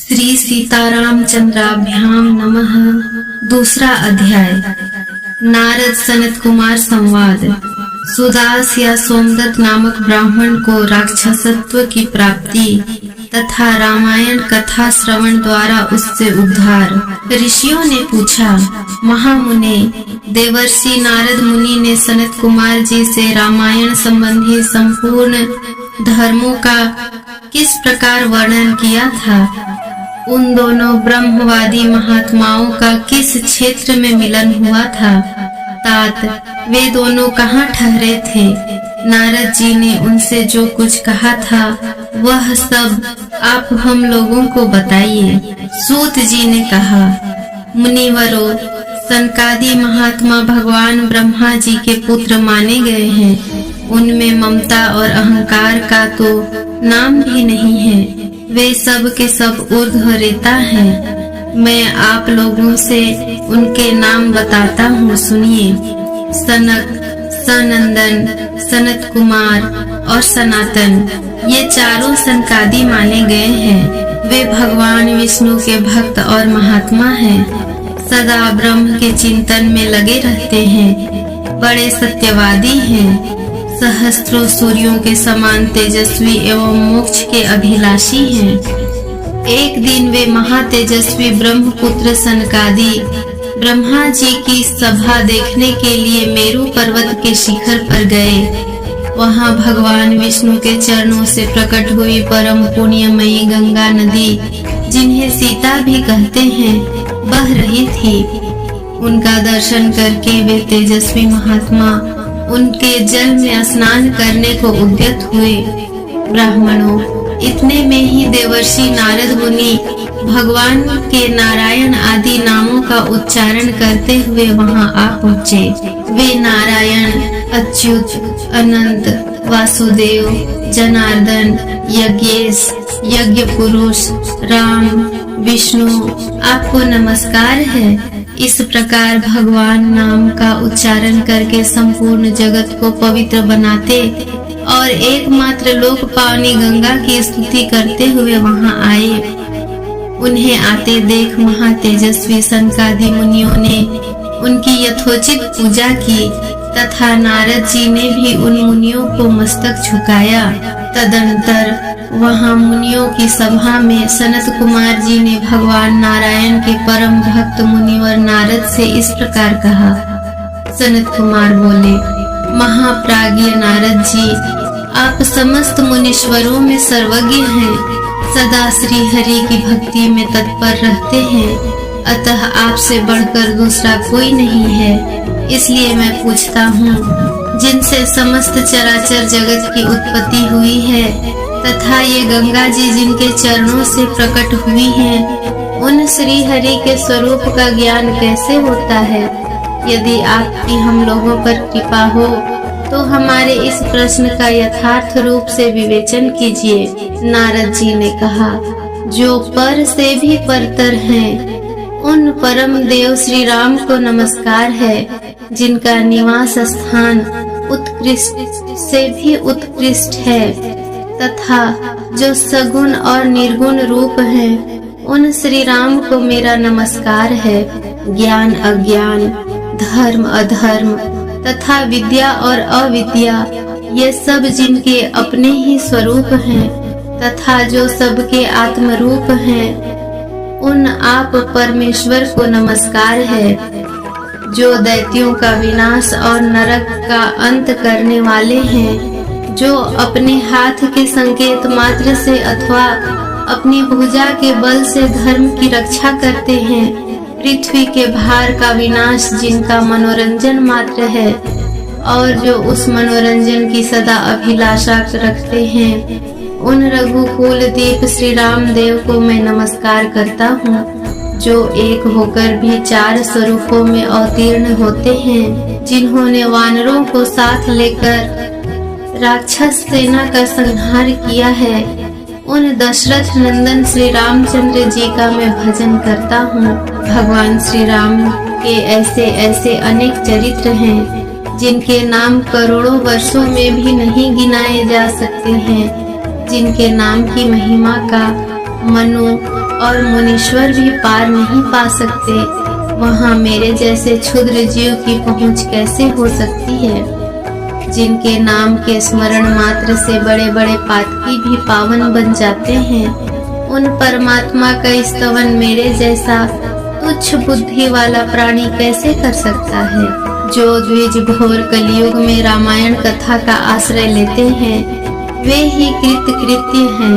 श्री सीतारामचंद्राभ्याम नमः। दूसरा अध्याय। नारद सनत कुमार संवाद। सुदास या सोमदत्त नामक ब्राह्मण को राक्षसत्व की प्राप्ति तथा रामायण कथा श्रवण द्वारा उससे उद्धार। ऋषियों ने पूछा, महामुने, देवर्षि नारद मुनि ने सनत कुमार जी से रामायण संबंधी संपूर्ण धर्मों का किस प्रकार वर्णन किया था? उन दोनों ब्रह्मवादी महात्माओं का किस क्षेत्र में मिलन हुआ था? तात, वे दोनों कहाँ ठहरे थे? नारद जी ने उनसे जो कुछ कहा था वह सब आप हम लोगों को बताइए। सूत जी ने कहा, मुनिवरों, सनकादि महात्मा भगवान ब्रह्मा जी के पुत्र माने गए हैं। उनमें ममता और अहंकार का तो नाम भी नहीं है। वे सब के सब ऊर्ध्व रेता हैं। मैं आप लोगों से उनके नाम बताता हूँ, सुनिए। सनक, सनंदन, सनत कुमार और सनातन, ये चारों सनकादि माने गए हैं। वे भगवान विष्णु के भक्त और महात्मा हैं। सदा ब्रह्म के चिंतन में लगे रहते हैं। बड़े सत्यवादी हैं। सहस्त्रों सूर्यों के समान तेजस्वी एवं मोक्ष के अभिलाषी हैं। एक दिन वे महातेजस्वी ब्रह्मपुत्र सनकादि ब्रह्मा जी की सभा देखने के लिए मेरु पर्वत के शिखर पर गए। वहां भगवान विष्णु के चरणों से प्रकट हुई परम पुण्यमयी गंगा नदी, जिन्हें सीता भी कहते हैं, बह रही थी। उनका दर्शन करके वे तेजस्वी महात्मा उनके जल में स्नान करने को उद्यत हुए। ब्राह्मणों, इतने में ही देवर्षि नारद मुनि भगवान के नारायण आदि नामों का उच्चारण करते हुए वहां आ पहुँचे। वे नारायण, अच्युत, अनंत, वासुदेव, जनार्दन, यज्ञेश, यज्ञ पुरुष, राम, विष्णु, आपको नमस्कार है। इस प्रकार भगवान नाम का उच्चारण करके संपूर्ण जगत को पवित्र बनाते और एकमात्र लोक पावनी गंगा की स्तुति करते हुए वहां आए। उन्हें आते देख महातेजस्वी सनकादि मुनियों ने उनकी यथोचित पूजा की तथा नारद जी ने भी उन मुनियों को मस्तक झुकाया। तदनंतर वहां मुनियों की सभा में सनत कुमार जी ने भगवान नारायण के परम भक्त मुनिवर नारद से इस प्रकार कहा। सनत कुमार बोले, महाप्राज्ञ नारद जी, आप समस्त मुनीश्वरों में सर्वज्ञ हैं। सदा श्री हरि की भक्ति में तत्पर रहते हैं। अतः आपसे बढ़कर दूसरा कोई नहीं है। इसलिए मैं पूछता हूँ, जिनसे समस्त चराचर जगत की उत्पत्ति हुई है तथा ये गंगा जी जिनके चरणों से प्रकट हुई हैं, उन श्री हरि के स्वरूप का ज्ञान कैसे होता है? यदि आपकी हम लोगों पर कृपा हो तो हमारे इस प्रश्न का यथार्थ रूप से विवेचन कीजिए। नारद जी ने कहा, जो पर से भी परतर हैं, उन परम देव श्री राम को नमस्कार है, जिनका निवास स्थान उत्कृष्ट से भी उत्कृष्ट है तथा जो सगुण और निर्गुण रूप हैं, उन श्री राम को मेरा नमस्कार है। ज्ञान अज्ञान, धर्म अधर्म तथा विद्या और अविद्या, ये सब जिनके अपने ही स्वरूप हैं तथा जो सबके आत्म रूप हैं, उन आप परमेश्वर को नमस्कार है। जो दैत्यों का विनाश और नरक का अंत करने वाले हैं, जो अपने हाथ के संकेत मात्र से अथवा अपनी भुजा के बल से धर्म की रक्षा करते हैं। पृथ्वी के भार का विनाश जिनका मनोरंजन मात्र है और जो उस मनोरंजन की सदा अभिलाषा रखते हैं, उन रघुकुल दीप श्री राम देव को मैं नमस्कार करता हूँ, जो एक होकर भी चार स्वरूपों में अवतीर्ण होते हैं, जिन्होंने वानरों को साथ लेकर राक्षस सेना का संहार किया है। उन दशरथ नंदन श्री रामचंद्र जी का मैं भजन करता हूँ। भगवान श्री राम के ऐसे ऐसे अनेक चरित्र हैं, जिनके नाम करोड़ों वर्षों में भी नहीं गिनाए जा सकते हैं, जिनके नाम की महिमा का मनु और मुनीश्वर भी पार नहीं पा सकते, वहाँ मेरे जैसे क्षुद्र जीव की पहुँच कैसे हो सकती है। जिनके नाम के स्मरण मात्र से बड़े बड़े पातकी भी पावन बन जाते हैं, उन परमात्मा का स्तवन मेरे जैसा तुच्छ बुद्धि वाला प्राणी कैसे कर सकता है। जो द्विज घोर कलयुग में रामायण कथा का आश्रय लेते हैं, वे ही कृत्य हैं।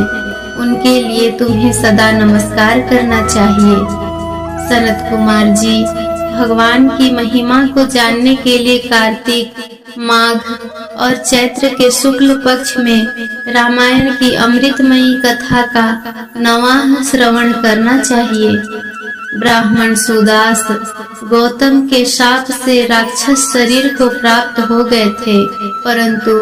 उनके लिए तुम्हें सदा नमस्कार करना चाहिए। सनत कुमार जी, भगवान की महिमा को जानने के लिए कार्तिक, माघ और चैत्र के शुक्ल पक्ष में रामायण की अमृतमयी कथा का नवाह श्रवण करना चाहिए। ब्राह्मण सुदास गौतम के शाप से राक्षस शरीर को प्राप्त हो गए थे, परंतु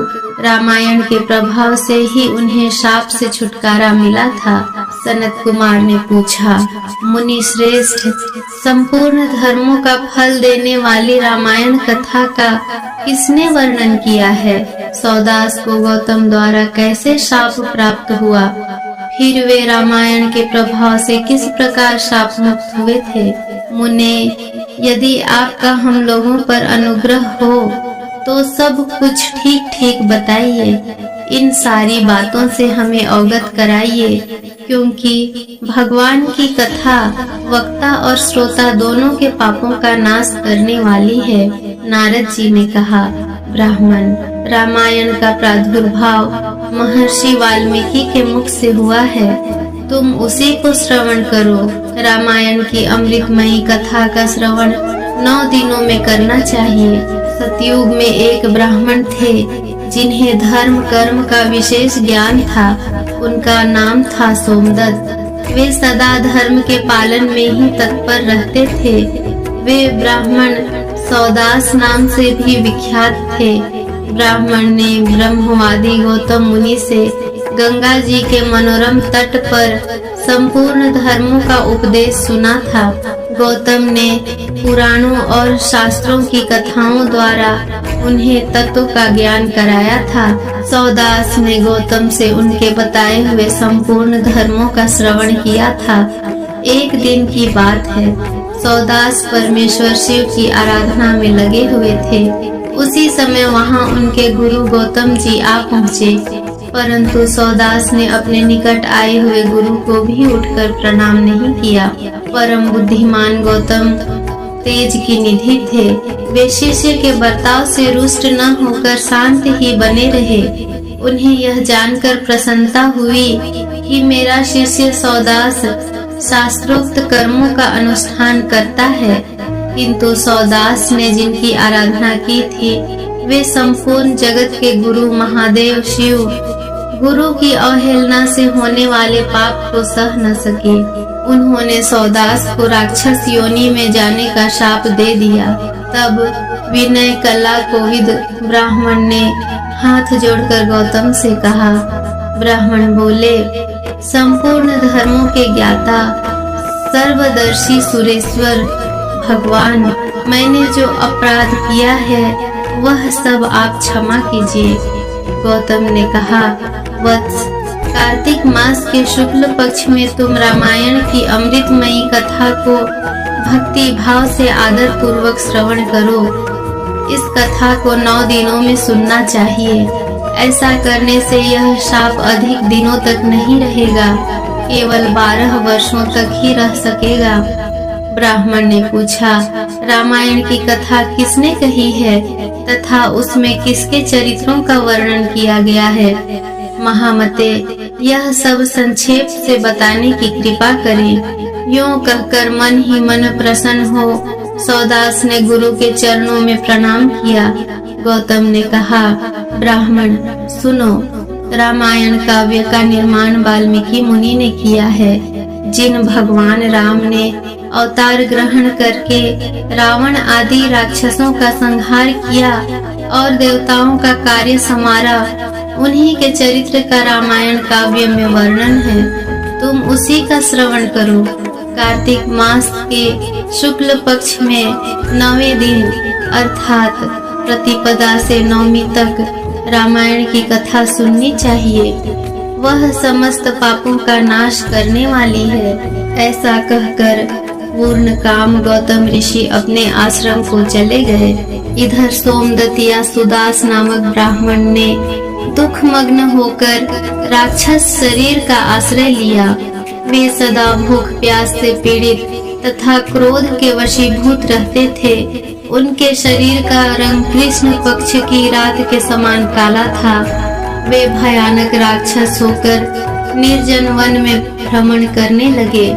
रामायण के प्रभाव से ही उन्हें शाप से छुटकारा मिला था। सनत कुमार ने पूछा, मुनि श्रेष्ठ, संपूर्ण धर्मों का फल देने वाली रामायण कथा का किसने वर्णन किया है? सौदास को गौतम द्वारा कैसे शाप प्राप्त हुआ? फिर वे रामायण के प्रभाव से किस प्रकार शाप मुक्त हुए थे? मुने, यदि आपका हम लोगों पर अनुग्रह हो तो सब कुछ ठीक ठीक बताइए। इन सारी बातों से हमें अवगत कराइए, क्योंकि भगवान की कथा वक्ता और श्रोता दोनों के पापों का नाश करने वाली है। नारद जी ने कहा, ब्राह्मण, रामायण का प्रादुर्भाव महर्षि वाल्मीकि के मुख से हुआ है, तुम उसी को श्रवण करो। रामायण की अमृतमयी कथा का श्रवण 9 दिनों में करना चाहिए। सतयुग में एक ब्राह्मण थे जिन्हें धर्म कर्म का विशेष ज्ञान था। उनका नाम था सोमदत्त। वे सदा धर्म के पालन में ही तत्पर रहते थे। वे ब्राह्मण सौदास नाम से भी विख्यात थे। ब्राह्मण ने ब्रह्मवादी गौतम मुनि से गंगा जी के मनोरम तट पर संपूर्ण धर्मों का उपदेश सुना था। गौतम ने पुराणों और शास्त्रों की कथाओं द्वारा उन्हें तत्व का ज्ञान कराया था। सौदास ने गौतम से उनके बताए हुए संपूर्ण धर्मों का श्रवण किया था। एक दिन की बात है, सौदास परमेश्वर शिव की आराधना में लगे हुए थे। उसी समय वहां उनके गुरु गौतम जी आ पहुँचे, परंतु सौदास ने अपने निकट आए हुए गुरु को भी उठकर प्रणाम नहीं किया। परम बुद्धिमान गौतम तेज की निधि थे। वे शिष्य के बर्ताव से रुष्ट न होकर शांत ही बने रहे। उन्हें यह जानकर प्रसन्नता हुई कि मेरा शिष्य सौदास शास्त्रोक्त कर्मों का अनुष्ठान करता है, किंतु सौदास ने जिनकी आराधना की थी वे संपूर्ण जगत के गुरु महादेव शिव। गुरु की अवहेलना से होने वाले पाप को सह न सके। उन्होंने सौदास को राक्षस योनि में जाने का शाप दे दिया। तब विनय कला कोविद ब्राह्मण ने हाथ जोड़कर गौतम से कहा, ब्राह्मण बोले, संपूर्ण धर्मों के ज्ञाता सर्वदर्शी सुरेश्वर भगवान, मैंने जो अपराध किया है वह सब आप क्षमा कीजिए। गौतम ने कहा, वत्स, कार्तिक मास के शुक्ल पक्ष में तुम रामायण की अमृतमयी कथा को भक्ति भाव से आदर पूर्वक श्रवण करो। इस कथा को 9 दिनों में सुनना चाहिए। ऐसा करने से यह शाप अधिक दिनों तक नहीं रहेगा, केवल 12 वर्षों तक ही रह सकेगा। ब्राह्मण ने पूछा, रामायण की कथा किसने कही है तथा उसमें किसके चरित्रों का वर्णन किया गया है? महामते, यह सब संक्षेप से बताने की कृपा करें। यूं कहकर मन ही मन प्रसन्न हो सौदास ने गुरु के चरणों में प्रणाम किया। गौतम ने कहा, ब्राह्मण सुनो, रामायण काव्य का निर्माण वाल्मीकि मुनि ने किया है। जिन भगवान राम ने अवतार ग्रहण करके रावण आदि राक्षसों का संहार किया और देवताओं का कार्य समारा, उन्हीं के चरित्र का रामायण काव्य में वर्णन है। तुम उसी का श्रवण करो। कार्तिक मास के शुक्ल पक्ष में 9वें दिन अर्थात प्रतिपदा से नवमी तक रामायण की कथा सुननी चाहिए। वह समस्त पापों का नाश करने वाली है। ऐसा कहकर पूर्ण काम गौतम ऋषि अपने आश्रम को चले गए। इधर सोमदत्त या सुदास नामक ब्राह्मण ने दुख मग्न होकर राक्षस शरीर का आश्रय लिया। वे सदा भूख प्यास से पीड़ित तथा क्रोध के वशीभूत रहते थे। उनके शरीर का रंग कृष्ण पक्ष की रात के समान काला था। वे भयानक राक्षस होकर निर्जन वन में भ्रमण करने लगे।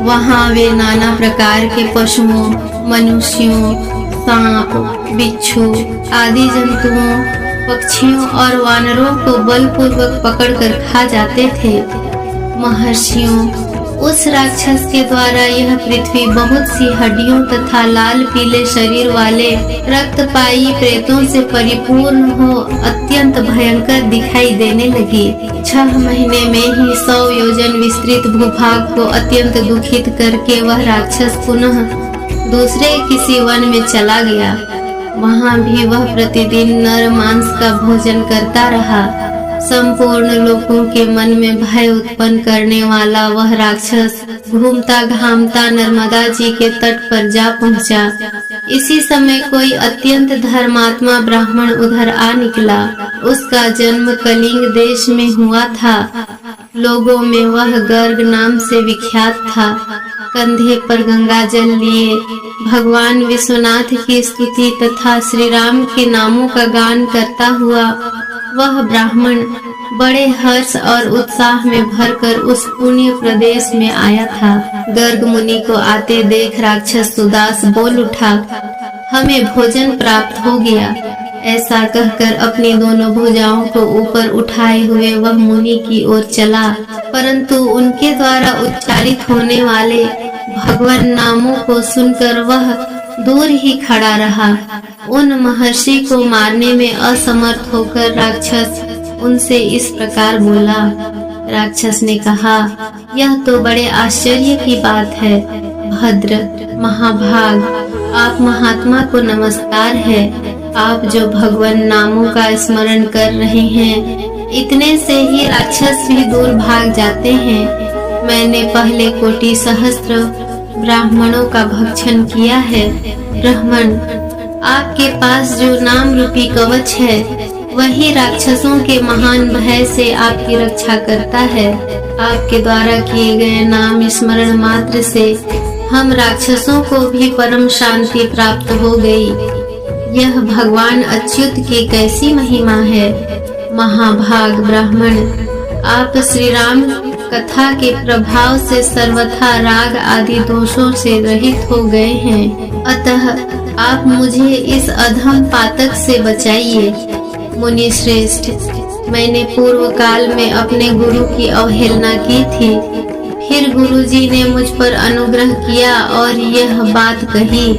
वहाँ वे नाना प्रकार के पशुओं, मनुष्यों, सांप, बिच्छू आदि जंतुओं, पक्षियों और वानरों को बलपूर्वक पकड़कर खा जाते थे। महर्षियों, उस राक्षस के द्वारा यह पृथ्वी बहुत सी हड्डियों तथा लाल पीले शरीर वाले रक्तपाई प्रेतों से परिपूर्ण हो अत्यंत भयंकर दिखाई देने लगी। 6 महीने में ही 100 योजन विस्तृत भूभाग को अत्यंत दुखित करके वह राक्षस पुनः दूसरे किसी वन में चला गया। वहाँ भी वह प्रतिदिन नर मांस का भोजन करता रहा। संपूर्ण लोगों के मन में भय उत्पन्न करने वाला वह राक्षस घूमता घामता नर्मदा जी के तट पर जा पहुंचा। इसी समय कोई अत्यंत धर्मात्मा ब्राह्मण उधर आ निकला। उसका जन्म कलिंग देश में हुआ था। लोगों में वह गर्ग नाम से विख्यात था। कंधे पर गंगा जल लिए भगवान विश्वनाथ की स्तुति तथा श्री राम के नामों का गान करता हुआ वह ब्राह्मण बड़े हर्ष और उत्साह में भरकर उस पुण्य प्रदेश में आया था। गर्ग मुनि को आते देख राक्षस सुदास बोल उठा, हमें भोजन प्राप्त हो गया। ऐसा कहकर अपनी दोनों भुजाओं को ऊपर उठाए हुए वह मुनि की ओर चला, परंतु उनके द्वारा उच्चारित होने वाले भगवान नामों को सुनकर वह दूर ही खड़ा रहा। उन महर्षि को मारने में असमर्थ होकर राक्षस उनसे इस प्रकार बोला। राक्षस ने कहा, यह तो बड़े आश्चर्य की बात है। भद्र महाभाग, आप महात्मा को नमस्कार है। आप जो भगवान नामों का स्मरण कर रहे हैं, इतने से ही राक्षस भी दूर भाग जाते हैं। मैंने पहले कोटि सहस्त्र ब्राह्मणों का भक्षण किया है। ब्राह्मण, आपके पास जो नाम रूपी कवच है, वही राक्षसों के महान भय से आपकी रक्षा करता है। आपके द्वारा किए गए नाम स्मरण मात्र से हम राक्षसों को भी परम शांति प्राप्त हो गई। यह भगवान अच्युत की कैसी महिमा है। महाभाग ब्राह्मण, आप श्री राम कथा के प्रभाव से सर्वथा राग आदि दोषों से रहित हो गए हैं। अतः आप मुझे इस अधम पातक से बचाइए। मुनि श्रेष्ठ, मैंने पूर्व काल में अपने गुरु की अवहेलना की थी। फिर गुरुजी ने मुझ पर अनुग्रह किया और यह बात कही।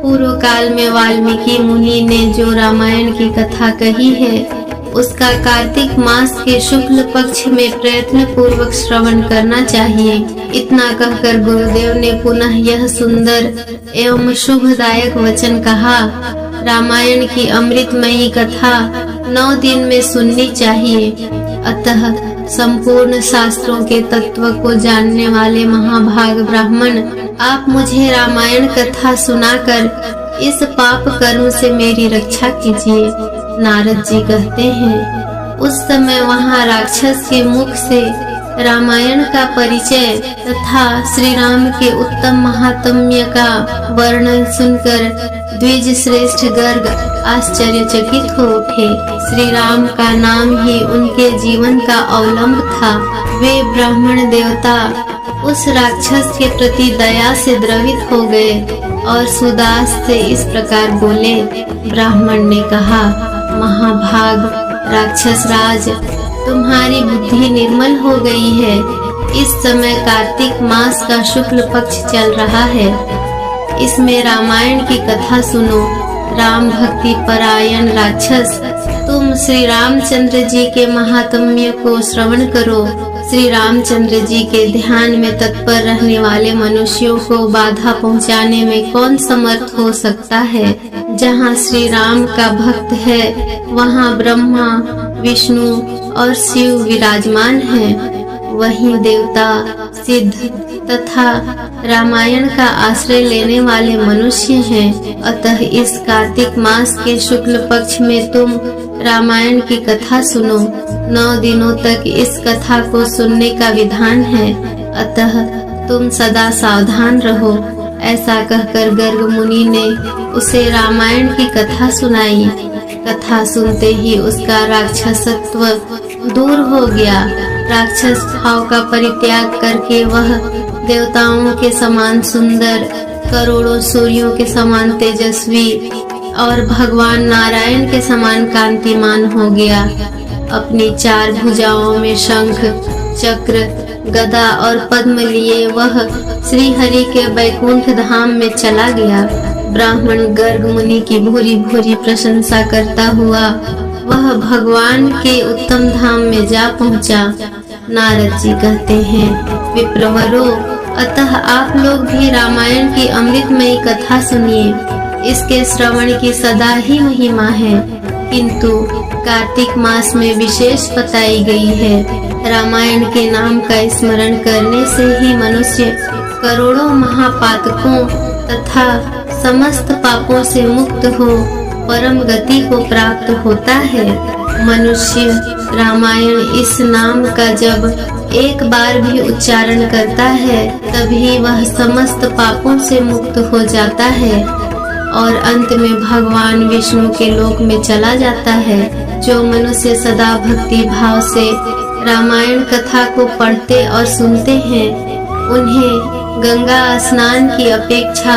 पूर्व काल में वाल्मीकि मुनि ने जो रामायण की कथा कही है, उसका कार्तिक मास के शुक्ल पक्ष में प्रयत्न पूर्वक श्रवण करना चाहिए। इतना कहकर गुरुदेव ने पुनः यह सुंदर एवं शुभदायक वचन कहा। रामायण की अमृतमयी कथा 9 दिन में सुननी चाहिए। अतः संपूर्ण शास्त्रों के तत्व को जानने वाले महाभाग ब्राह्मण, आप मुझे रामायण कथा सुनाकर इस पाप कर्म से मेरी रक्षा कीजिए। नारद जी कहते हैं, उस समय वहाँ राक्षस के मुख से रामायण का परिचय तथा श्री राम के उत्तम महात्म्य का वर्णन सुनकर द्विज श्रेष्ठ गर्ग आश्चर्यचकित हो उठे। श्री राम का नाम ही उनके जीवन का अवलंब था। वे ब्राह्मण देवता उस राक्षस के प्रति दया से द्रवित हो गए और सुदास से इस प्रकार बोले। ब्राह्मण ने कहा, महाभाग राक्षस राज, तुम्हारी बुद्धि निर्मल हो गई है। इस समय कार्तिक मास का शुक्ल पक्ष चल रहा है। इसमें रामायण की कथा सुनो। राम भक्ति परायण राक्षस, तुम श्री रामचंद्र जी के महात्म्य को श्रवण करो। श्री रामचंद्र जी के ध्यान में तत्पर रहने वाले मनुष्यों को बाधा पहुंचाने में कौन समर्थ हो सकता है। जहाँ श्री राम का भक्त है, वहाँ ब्रह्मा विष्णु और शिव विराजमान हैं। वहीं देवता, सिद्ध तथा रामायण का आश्रय लेने वाले मनुष्य हैं। अतः इस कार्तिक मास के शुक्ल पक्ष में तुम रामायण की कथा सुनो। 9 दिनों तक इस कथा को सुनने का विधान है, अतः तुम सदा सावधान रहो। ऐसा कहकर गर्ग मुनि ने उसे रामायण की कथा सुनाई। कथा सुनते ही उसका राक्षसत्व दूर हो गया। राक्षस भाव का परित्याग करके वह देवताओं के समान सुंदर, करोड़ों सूर्यों के समान तेजस्वी और भगवान नारायण के समान कांतिमान हो गया। अपनी 4 भुजाओं में शंख, चक्र, गदा और पद्म लिए वह श्री हरि के बैकुंठ धाम में चला गया। ब्राह्मण गर्ग मुनि की भूरी भूरी प्रशंसा करता हुआ वह भगवान के उत्तम धाम में जा पहुंचा। नारद जी कहते हैं, विप्रवरों, अतः आप लोग भी रामायण की अमृतमयी कथा सुनिए। इसके श्रवण की सदा ही महिमा है, किंतु कार्तिक मास में विशेष बताई गई है। रामायण के नाम का स्मरण करने से ही मनुष्य करोड़ों महापातकों तथा समस्त पापों से मुक्त हो परम गति को प्राप्त होता है। मनुष्य रामायण इस नाम का जब एक बार भी उच्चारण करता है, तभी वह समस्त पापों से मुक्त हो जाता है और अंत में भगवान विष्णु के लोक में चला जाता है। जो मनुष्य सदा भक्ति भाव से रामायण कथा को पढ़ते और सुनते हैं, उन्हें गंगा स्नान की अपेक्षा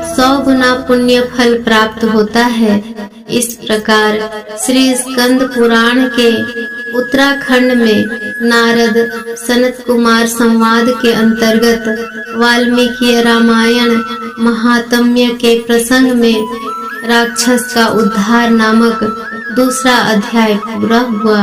100 गुना पुण्य फल प्राप्त होता है। इस प्रकार श्री स्कंद पुराण के उत्तराखंड में नारद सनत कुमार संवाद के अंतर्गत वाल्मीकि रामायण महात्म्य के प्रसंग में राक्षस का उद्धार नामक दूसरा अध्याय पूरा हुआ।